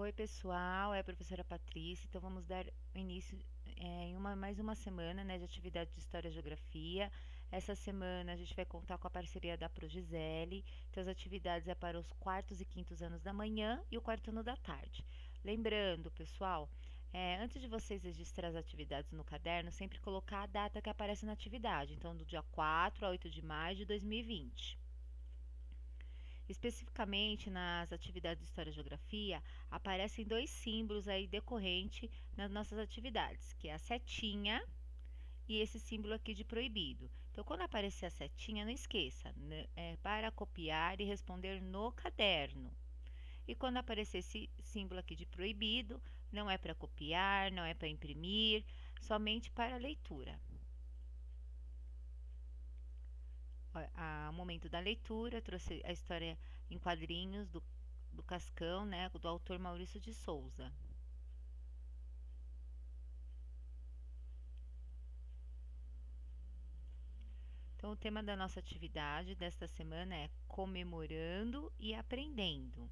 Oi, pessoal, é a professora Patrícia. Então, vamos dar início em mais uma semana, né, de atividade de História e Geografia. Essa semana a gente vai contar com a parceria da Progisele. Então, as atividades é para os quartos e quintos anos da manhã e o quarto ano da tarde. Lembrando, pessoal, antes de vocês registrar as atividades no caderno, sempre colocar a data que aparece na atividade. Então, do dia 4 a 8 de maio de 2020. Especificamente nas atividades de História e Geografia, aparecem dois símbolos aí decorrentes nas nossas atividades, que é a setinha e esse símbolo aqui de proibido. Então, quando aparecer a setinha, não esqueça, né, é para copiar e responder no caderno. E quando aparecer esse símbolo aqui de proibido, não é para copiar, não é para imprimir, somente para leitura. O momento da leitura, trouxe a história em quadrinhos do Cascão, né, do autor Maurício de Souza. Então, o tema da nossa atividade desta semana é comemorando e aprendendo.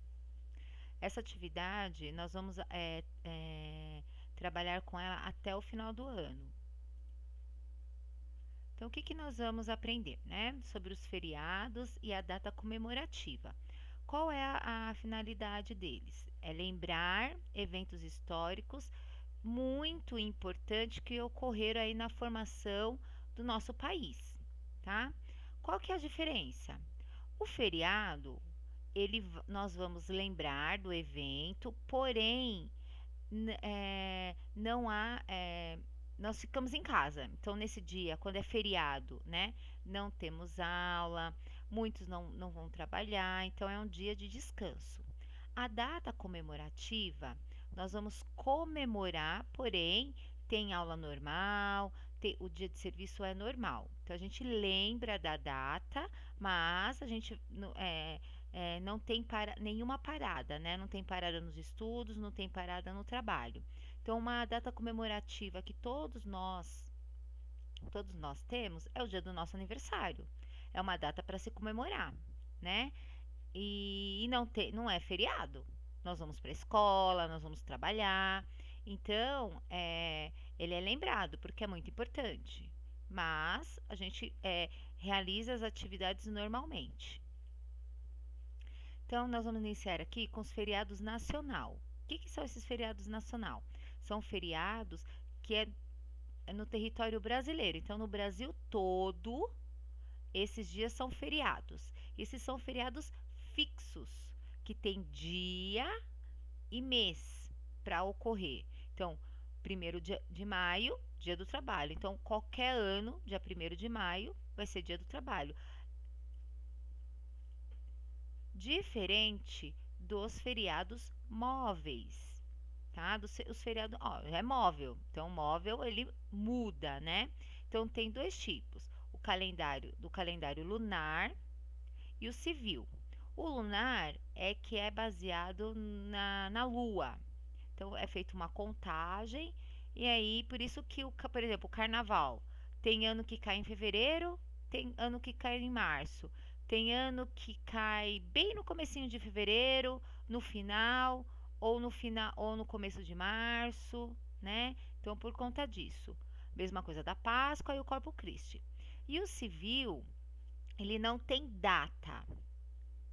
Essa atividade nós vamos trabalhar com ela até o final do ano. Então, o que nós vamos aprender, né? Sobre os feriados e a data comemorativa. Qual é a finalidade deles? É lembrar eventos históricos muito importantes que ocorreram aí na formação do nosso país, tá? Qual que é a diferença? O feriado, nós vamos lembrar do evento, porém não há nós ficamos em casa. Então, nesse dia, quando é feriado, né? Não temos aula, muitos não vão trabalhar, então é um dia de descanso. A data comemorativa, nós vamos comemorar, porém, tem aula normal, o dia de serviço é normal. Então, a gente lembra da data, mas a gente não tem nenhuma parada, né? Não tem parada nos estudos, não tem parada no trabalho. Então, uma data comemorativa que todos nós temos é o dia do nosso aniversário. É uma data para se comemorar, né? E não é feriado. Nós vamos para a escola, nós vamos trabalhar. Então, ele é lembrado porque é muito importante. Mas a gente realiza as atividades normalmente. Então, nós vamos iniciar aqui com os feriados nacional. O que são esses feriados nacional? São feriados que é no território brasileiro. Então, no Brasil todo, esses dias são feriados. Esses são feriados fixos, que tem dia e mês para ocorrer. Então, 1º de maio, dia do trabalho. Então, qualquer ano, dia 1º de maio, vai ser dia do trabalho. Diferente dos feriados móveis, tá? Os feriados, é móvel, então móvel ele muda, né? Então tem dois tipos, do calendário lunar e o civil. O lunar é que é baseado na lua, então é feita uma contagem e aí por isso que por exemplo, o carnaval tem ano que cai em fevereiro, tem ano que cai em março. Tem ano que cai bem no comecinho de fevereiro, no final ou no começo de março, né? Então por conta disso. Mesma coisa da Páscoa e o Corpus Christi. E o civil, ele não tem data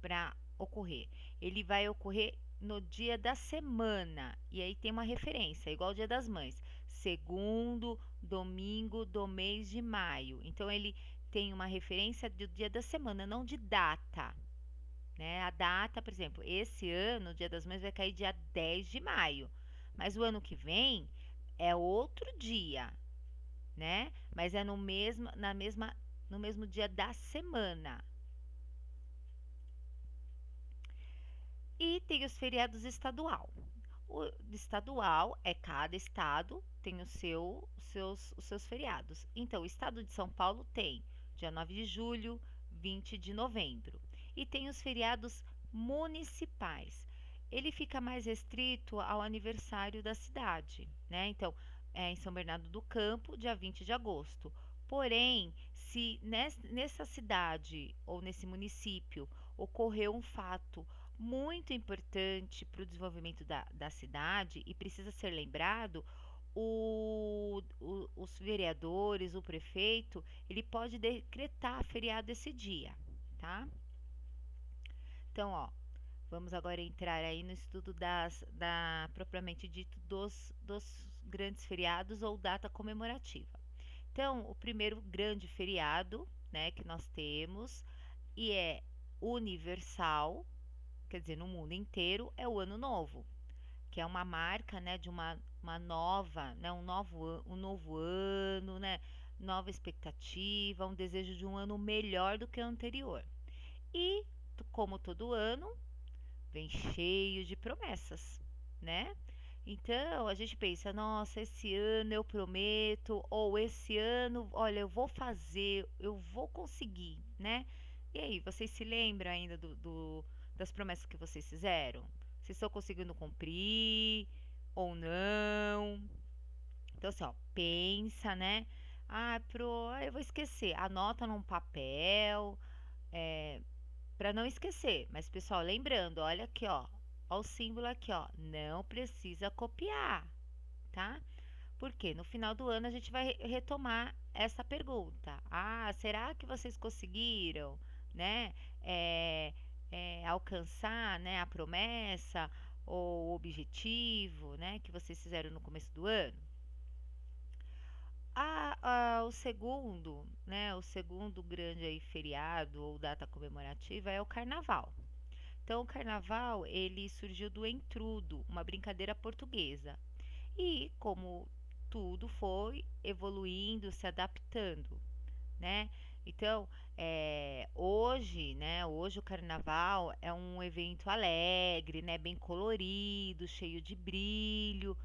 para ocorrer. Ele vai ocorrer no dia da semana. E aí tem uma referência, igual o Dia das Mães. Segundo domingo do mês de maio. Então ele tem uma referência do dia da semana, não de data. Né? A data, por exemplo, esse ano, o Dia das Mães vai cair dia 10 de maio. Mas o ano que vem é outro dia, né? Mas é no mesmo dia da semana. E tem os feriados estadual. O estadual é cada estado tem os seus feriados. Então, o estado de São Paulo tem dia 9 de julho, 20 de novembro. E tem os feriados municipais. Ele fica mais restrito ao aniversário da cidade, né? Então, em São Bernardo do Campo, dia 20 de agosto. Porém, se nessa cidade ou nesse município ocorreu um fato Muito importante para o desenvolvimento da cidade e precisa ser lembrado, os vereadores, o prefeito, ele pode decretar feriado esse dia, tá? Então, ó, vamos agora entrar aí no estudo propriamente dito, dos grandes feriados ou data comemorativa. Então, o primeiro grande feriado, né, que nós temos e é universal, quer dizer, no mundo inteiro, é o Ano Novo, que é uma marca, né, de uma nova, né, um novo ano, né, nova expectativa, um desejo de um ano melhor do que o anterior. E, como todo ano, vem cheio de promessas, né? Então a gente pensa, nossa, esse ano eu prometo, ou esse ano, olha, eu vou fazer, eu vou conseguir, né? E aí, vocês se lembram ainda das promessas que vocês fizeram? Vocês estão conseguindo cumprir ou não? Então, assim, ó, pensa, né? Eu vou esquecer. Anota num papel, para não esquecer. Mas, pessoal, lembrando, olha aqui, ó o símbolo aqui, ó, não precisa copiar, tá? Porque no final do ano a gente vai retomar essa pergunta. Ah, será que vocês conseguiram, né, é, alcançar, né, a promessa ou o objetivo, né, que vocês fizeram no começo do ano? O segundo grande aí feriado ou data comemorativa é o Carnaval. Então, o Carnaval ele surgiu do entrudo, uma brincadeira portuguesa. E como tudo foi evoluindo, se adaptando, né? Então, hoje, né? Hoje o Carnaval é um evento alegre, né? Bem colorido, cheio de brilho,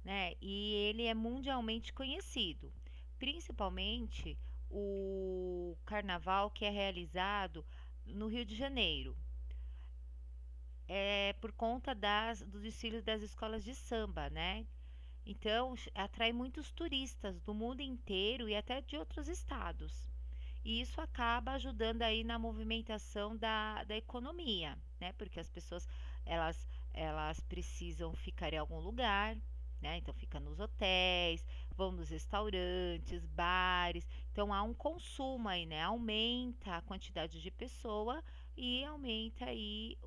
né? E ele é mundialmente conhecido, principalmente o Carnaval que é realizado no Rio de Janeiro, por conta dos desfiles das escolas de samba, né? Então, atrai muitos turistas do mundo inteiro e até de outros estados. E isso acaba ajudando aí na movimentação da economia, né? Porque as pessoas, elas precisam ficar em algum lugar, né? Então, fica nos hotéis, vão nos restaurantes, bares. Então, há um consumo aí, né? Aumenta a quantidade de pessoa e aumenta aí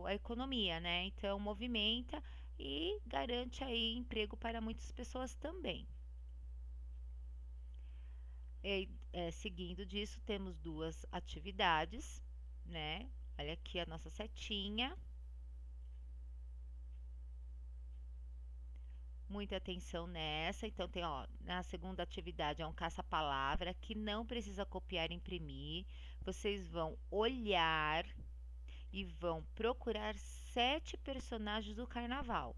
a economia, né? Então, movimenta e garante aí emprego para muitas pessoas também. Seguindo disso, temos duas atividades, né? Olha aqui a nossa setinha. Muita atenção nessa. Então, tem, ó, na segunda atividade é um caça-palavra que não precisa copiar e imprimir. Vocês vão olhar e vão procurar 7 personagens do carnaval.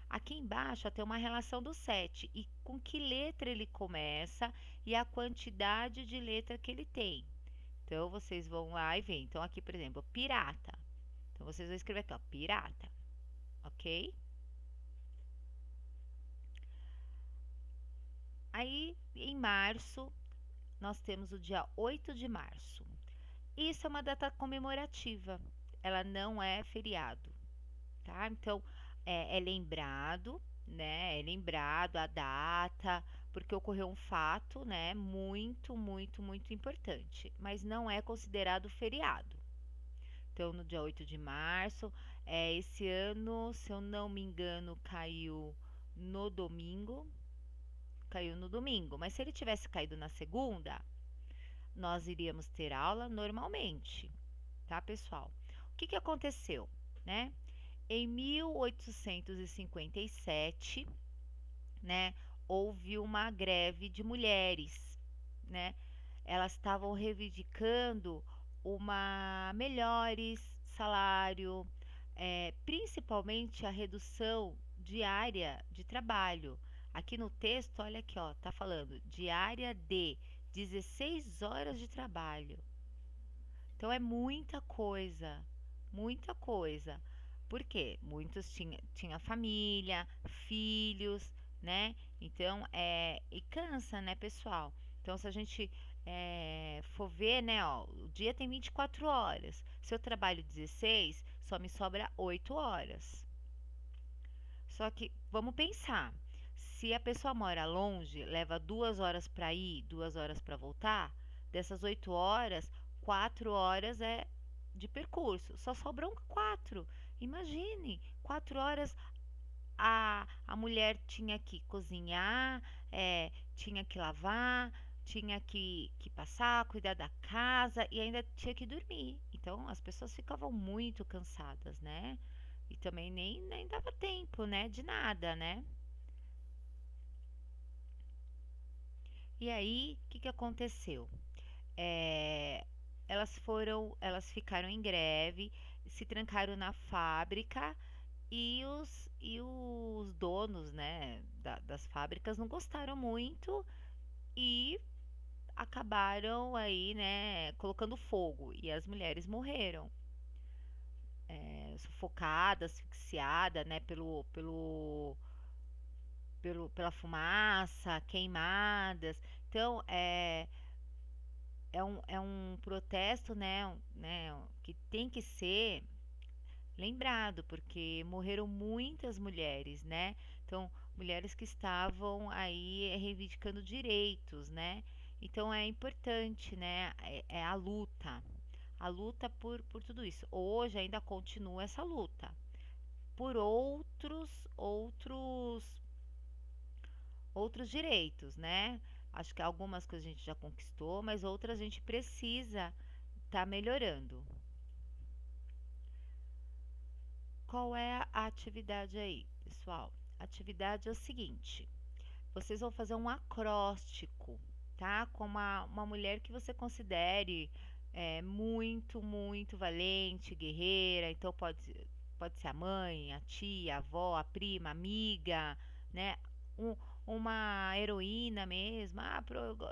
Aqui embaixo ó, tem uma relação do 7 e com que letra ele começa e a quantidade de letra que ele tem. Então vocês vão lá e veem. Então aqui, por exemplo, pirata. Então vocês vão escrever aqui, ó, pirata, ok? Aí em março nós temos o dia 8 de março. Isso é uma data comemorativa, ela não é feriado, tá? Então é lembrado, né? É lembrado a data, porque ocorreu um fato, né? Muito, muito, muito importante, mas não é considerado feriado. Então, no dia 8 de março, esse ano, se eu não me engano, no domingo. Caiu no domingo, mas se ele tivesse caído na segunda, nós iríamos ter aula normalmente, tá, pessoal? O que que aconteceu, né? Em 1857, né, houve uma greve de mulheres, né? Elas estavam reivindicando uma melhores salário, principalmente a redução diária de trabalho. Aqui no texto, olha aqui, ó, tá falando diária de 16 horas de trabalho. Então é muita coisa, muita coisa. Por quê? Muitos tinha família, filhos, né? Então, e cansa, né, pessoal? Então, se a gente for ver, né, ó, o dia tem 24 horas. Se eu trabalho 16, só me sobra 8 horas. Só que vamos pensar, se a pessoa mora longe, leva 2 horas para ir, 2 horas para voltar, dessas 8 horas, 4 horas é de percurso, só sobram 4. Imagine, 4 horas a mulher tinha que cozinhar, tinha que lavar, tinha que passar, cuidar da casa e ainda tinha que dormir. Então as pessoas ficavam muito cansadas, né? E também nem dava tempo, né? De nada, né? E aí, o que que aconteceu? É, elas ficaram em greve, se trancaram na fábrica e os donos, né, das fábricas não gostaram muito e acabaram aí, né, colocando fogo e as mulheres morreram, sufocadas, asfixiadas, né, pela fumaça, queimadas. Então, é um protesto, né, que tem que ser lembrado, porque morreram muitas mulheres, né? Então, mulheres que estavam aí reivindicando direitos, né? Então, é importante, né? É a luta por tudo isso. Hoje ainda continua essa luta por outros direitos, né? Acho que algumas coisas a gente já conquistou, mas outras a gente precisa estar melhorando. Qual é a atividade aí, pessoal? A atividade é o seguinte: vocês vão fazer um acróstico, tá? Com uma mulher que você considere muito, muito valente, guerreira. Então pode ser a mãe, a tia, a avó, a prima, a amiga, né? Um- uma heroína mesmo. Ah,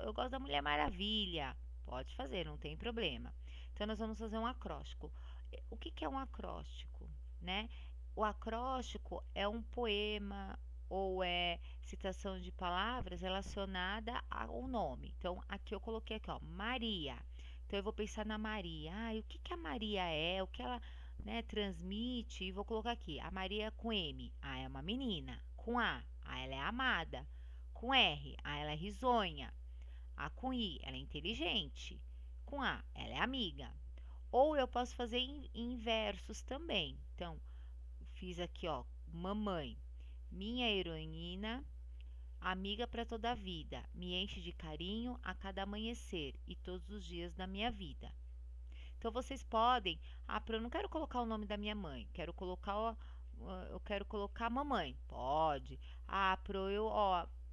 eu gosto da Mulher Maravilha. Pode fazer, não tem problema. Então nós vamos fazer um acróstico. O que que é um acróstico, né? O acróstico é um poema ou é citação de palavras relacionada ao nome. Então, aqui eu coloquei aqui, ó, Maria. Então, eu vou pensar na Maria. Ah, e o que que a Maria é? O que ela, né, transmite? E vou colocar aqui, a Maria com M. Ah, é uma menina. Com A, ela é amada. Com R, ela é risonha. A com I, ela é inteligente. Com A, ela é amiga. Ou eu posso fazer em versos também. Então, fiz aqui, ó, mamãe, minha heroína, amiga para toda a vida, me enche de carinho a cada amanhecer e todos os dias da minha vida. Então vocês podem, eu não quero colocar o nome da minha mãe, eu quero colocar mamãe. Pode.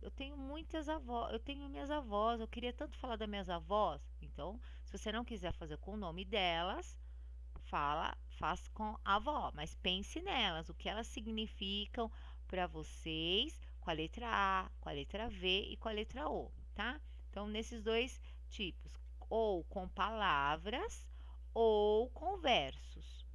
Eu tenho muitas avós, eu tenho minhas avós, eu queria tanto falar das minhas avós. Então, se você não quiser fazer com o nome delas, faz com a avó, mas pense nelas, o que elas significam para vocês com a letra A, com a letra V e com a letra O, tá? Então, nesses dois tipos, ou com palavras ou com versos.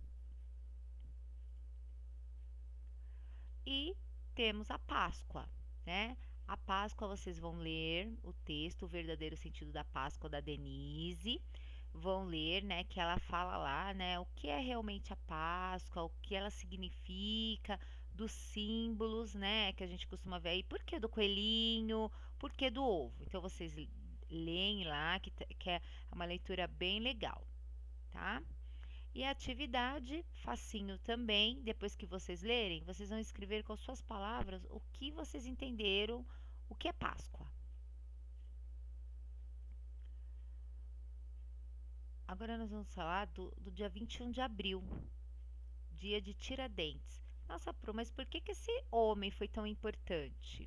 E temos a Páscoa, né? A Páscoa vocês vão ler o texto, o verdadeiro sentido da Páscoa da Denise. Vão ler, né, que ela fala lá, né, o que é realmente a Páscoa, o que ela significa, dos símbolos, né, que a gente costuma ver aí. Por que do coelhinho? Por que do ovo? Então vocês leem lá, que é uma leitura bem legal, tá? E a atividade, facinho também, depois que vocês lerem, vocês vão escrever com as suas palavras o que vocês entenderam, o que é Páscoa. Agora nós vamos falar do dia 21 de abril, dia de Tiradentes. Nossa, Pro, mas por que que esse homem foi tão importante?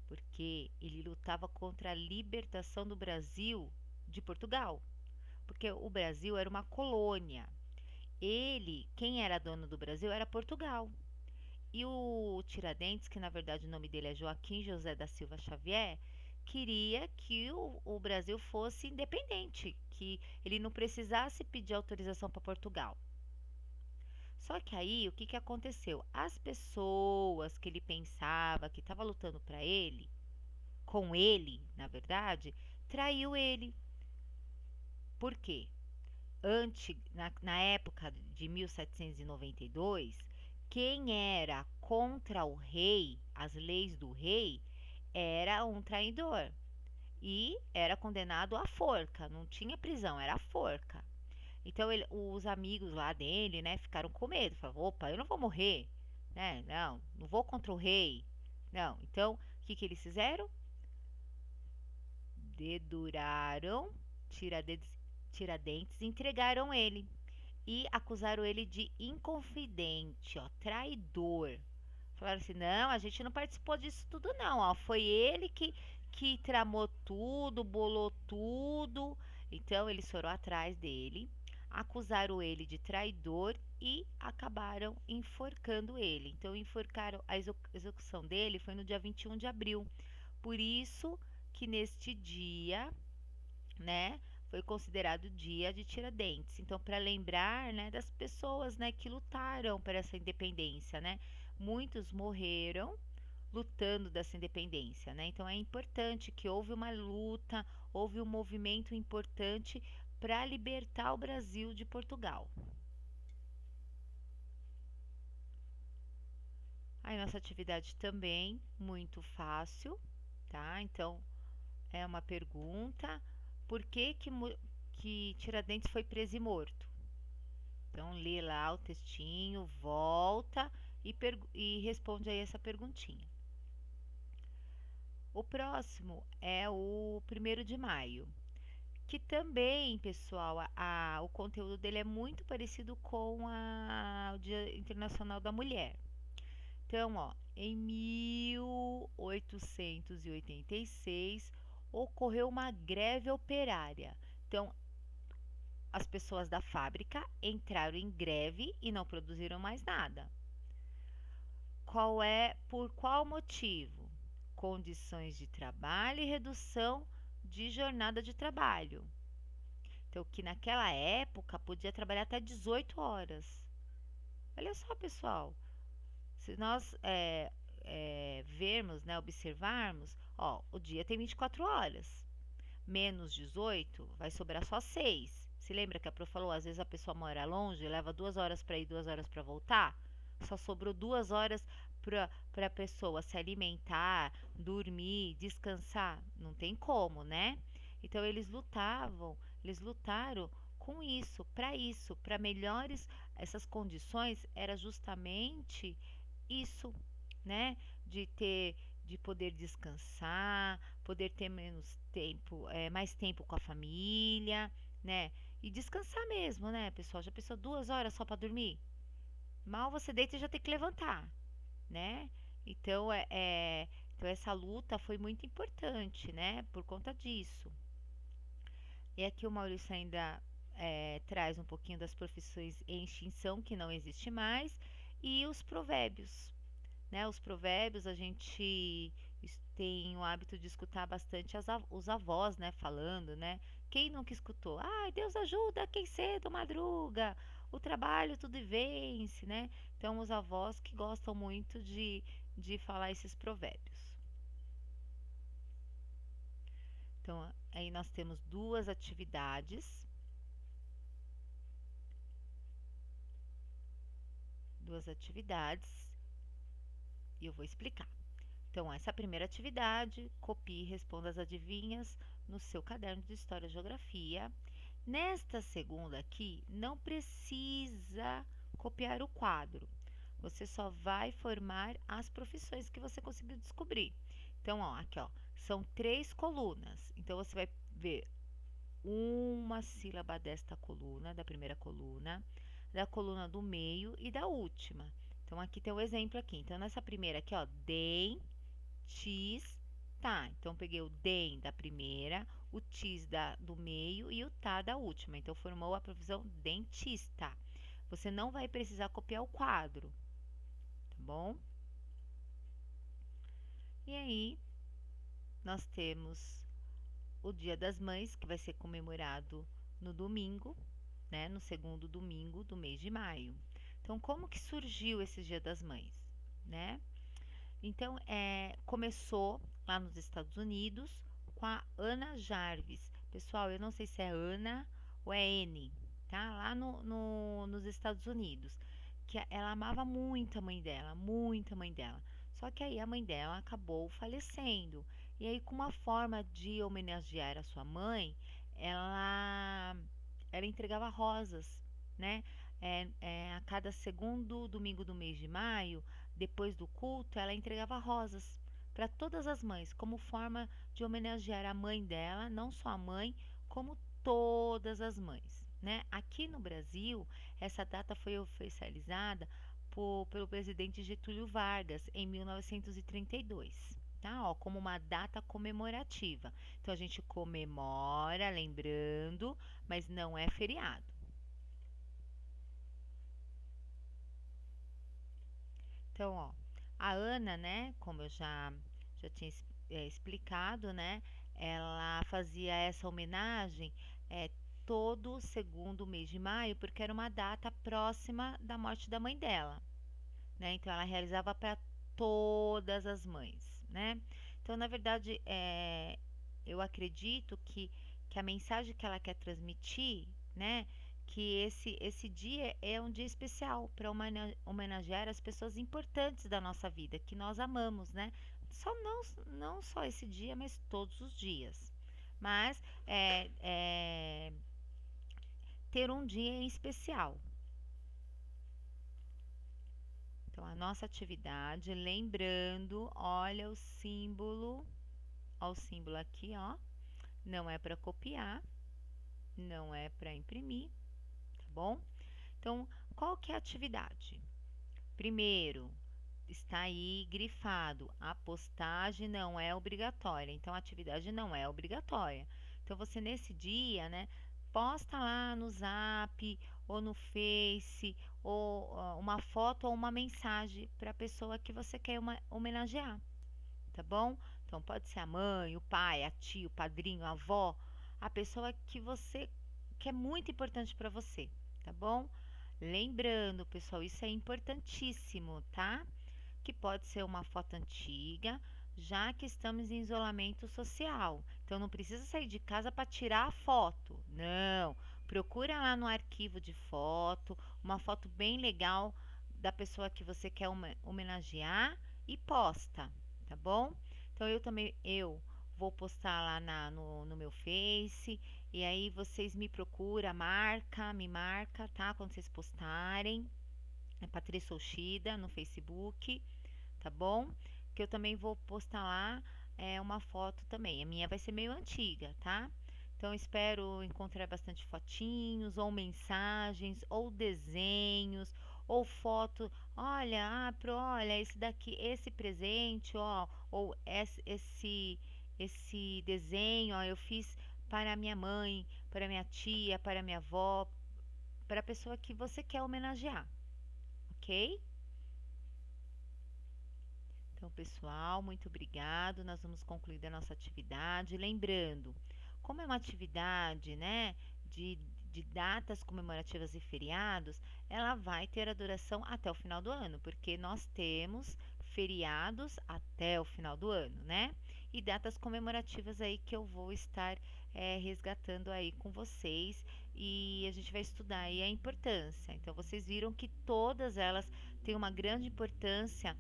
Porque ele lutava contra a libertação do Brasil de Portugal. Porque o Brasil era uma colônia. Quem era dono do Brasil era Portugal. E o Tiradentes, que na verdade o nome dele é Joaquim José da Silva Xavier, queria que o Brasil fosse independente, que ele não precisasse pedir autorização para Portugal. Só que aí o que, que aconteceu? As pessoas que ele pensava que estava lutando para ele, com ele, na verdade, traiu ele. Por quê? na época de 1792, quem era contra o rei, as leis do rei, era um traidor e era condenado à forca, não tinha prisão, era forca. Então os amigos lá dele, né, ficaram com medo, falaram, opa, eu não vou morrer, né? Não, não vou contra o rei. Não, então o que que eles fizeram? Deduraram Tiradentes, Tiradentes e entregaram ele e acusaram ele de inconfidente, ó, traidor. Falaram assim: não, a gente não participou disso tudo, não. Ó, foi ele que tramou tudo, bolou tudo. Então eles foram atrás dele, acusaram ele de traidor e acabaram enforcando ele. Então enforcaram, a execução dele foi no dia 21 de abril. Por isso que neste dia, né, foi considerado dia de Tiradentes. Então, para lembrar, né, das pessoas, né, que lutaram por essa independência, né? Muitos morreram lutando dessa independência, né? Então é importante que houve uma luta, houve um movimento importante para libertar o Brasil de Portugal. Aí nossa atividade também muito fácil, tá? Então é uma pergunta: por que Tiradentes foi preso e morto? Então lê lá o textinho, volta e responde aí essa perguntinha. O próximo é o 1º de maio, que também, pessoal, o conteúdo dele é muito parecido com o Dia Internacional da Mulher. Então, ó, em 1886 ocorreu uma greve operária. Então, as pessoas da fábrica entraram em greve e não produziram mais nada. Por qual motivo? Condições de trabalho e redução de jornada de trabalho. Então, que naquela época podia trabalhar até 18 horas. Olha só, pessoal, se nós vermos, né, observarmos, ó, o dia tem 24 horas, menos 18, vai sobrar só 6. Se lembra que a Pro falou, às vezes a pessoa mora longe, leva 2 horas para ir, 2 horas para voltar? Só sobrou 2 horas para a pessoa se alimentar, dormir, descansar. Não tem como, né? Então eles lutaram com isso, para melhores essas condições, era justamente isso, né? De ter, de poder descansar, poder ter menos tempo, mais tempo com a família, né? E descansar mesmo, né, pessoal? Já pensou 2 horas só para dormir? Mal você deita e já tem que levantar, né? Então, então essa luta foi muito importante, né? Por conta disso. E aqui o Maurício ainda traz um pouquinho das profissões em extinção que não existe mais e os provérbios, né? Os provérbios a gente tem o hábito de escutar bastante os avós, né? Falando, né? Quem nunca escutou? Ai, Deus ajuda quem cedo madruga, o trabalho tudo vence, né? Então, os avós que gostam muito de falar esses provérbios. Então, aí nós temos duas atividades e eu vou explicar. Então, essa primeira atividade, copie e responda as adivinhas no seu caderno de História e Geografia. Nesta segunda aqui, não precisa copiar o quadro. Você só vai formar as profissões que você conseguiu descobrir. Então, ó, aqui, ó, são 3 colunas. Então, você vai ver uma sílaba desta coluna, da primeira coluna, da coluna do meio e da última. Então, aqui tem o exemplo aqui. Então, nessa primeira aqui, ó, tis, tá. Então, peguei o den da primeira, o tis do meio e o tá da última. Então, formou a profissão dentista. Você não vai precisar copiar o quadro, tá bom? E aí, nós temos o Dia das Mães, que vai ser comemorado no domingo, né? No segundo domingo do mês de maio. Então, como que surgiu esse Dia das Mães, né? Então, começou lá nos Estados Unidos com a Ana Jarvis. Pessoal, eu não sei se é Ana ou é N. tá? Lá nos Estados Unidos, que ela amava muito a mãe dela, muito a mãe dela. Só que aí a mãe dela acabou falecendo. E aí, com uma forma de homenagear a sua mãe, ela, ela entregava rosas, né? A cada segundo domingo do mês de maio, depois do culto, ela entregava rosas para todas as mães, como forma de homenagear a mãe dela, não só a mãe, como todas as mães, né? Aqui no Brasil, essa data foi oficializada pelo presidente Getúlio Vargas em 1932, tá? Ó, como uma data comemorativa. Então a gente comemora, lembrando, mas não é feriado. Então, ó, a Ana, né, como eu já tinha explicado, né, ela fazia essa homenagem é, todo segundo mês de maio, porque era uma data próxima da morte da mãe dela, né? Então, ela realizava para todas as mães, né? Então, na verdade, eu acredito que a mensagem que ela quer transmitir, né? Que esse dia é um dia especial para homenagear as pessoas importantes da nossa vida, que nós amamos, né? Não só esse dia, mas todos os dias. Mas ter um dia em especial. Então, a nossa atividade, lembrando, olha ó, o símbolo aqui, ó, não é para copiar, não é para imprimir, tá bom? Então, qual que é a atividade? Primeiro, está aí grifado, a postagem não é obrigatória, então a atividade não é obrigatória. Então, você nesse dia, né, posta lá no Zap ou no Face ou uma foto ou uma mensagem para a pessoa que você quer homenagear, tá bom? Então pode ser a mãe, o pai, a tia, o padrinho, a avó, a pessoa que é muito importante para você, tá bom? Lembrando, pessoal, isso é importantíssimo, tá? Que pode ser uma foto antiga, já que estamos em isolamento social. Então não precisa sair de casa para tirar a foto. Não, procura lá no arquivo de foto, uma foto bem legal da pessoa que você quer homenagear e posta, tá bom? Então eu vou postar lá no meu Face e aí vocês me procuram, me marca, tá? Quando vocês postarem. É Patrícia Oshida no Facebook, tá bom? Que eu também vou postar lá uma foto também. A minha vai ser meio antiga, tá? Então espero encontrar bastante fotinhos, ou mensagens, ou desenhos, ou foto. Olha, olha, esse daqui, esse presente, ó, ou esse desenho, ó, eu fiz para minha mãe, para minha tia, para minha avó, para a pessoa que você quer homenagear, ok? Então, pessoal, muito obrigado. Nós vamos concluir a nossa atividade. Lembrando, como é uma atividade, né, de, de datas comemorativas e feriados, ela vai ter a duração até o final do ano, porque nós temos feriados até o final do ano, né? E datas comemorativas aí que eu vou estar resgatando aí com vocês e a gente vai estudar aí a importância. Então, vocês viram que todas elas têm uma grande importância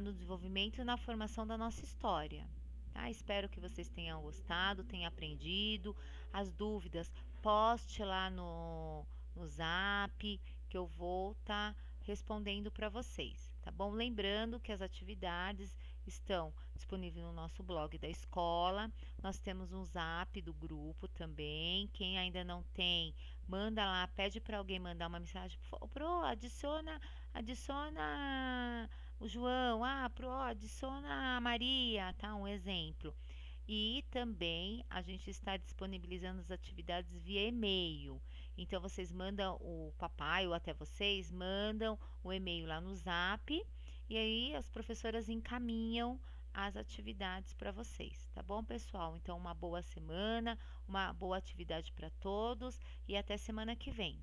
no desenvolvimento e na formação da nossa história. Tá? Espero que vocês tenham gostado, tenham aprendido. As dúvidas, poste lá no Zap, que eu vou estar respondendo para vocês, tá bom? Lembrando que as atividades estão disponíveis no nosso blog da escola. Nós temos um Zap do grupo também. Quem ainda não tem, manda lá, pede para alguém mandar uma mensagem. Pro, adiciona o João, adiciona a Maria, tá? Um exemplo. E também a gente está disponibilizando as atividades via e-mail. Então vocês mandam o papai ou até vocês mandam o e-mail lá no Zap e aí as professoras encaminham as atividades para vocês, tá bom, pessoal? Então uma boa semana, uma boa atividade para todos e até semana que vem.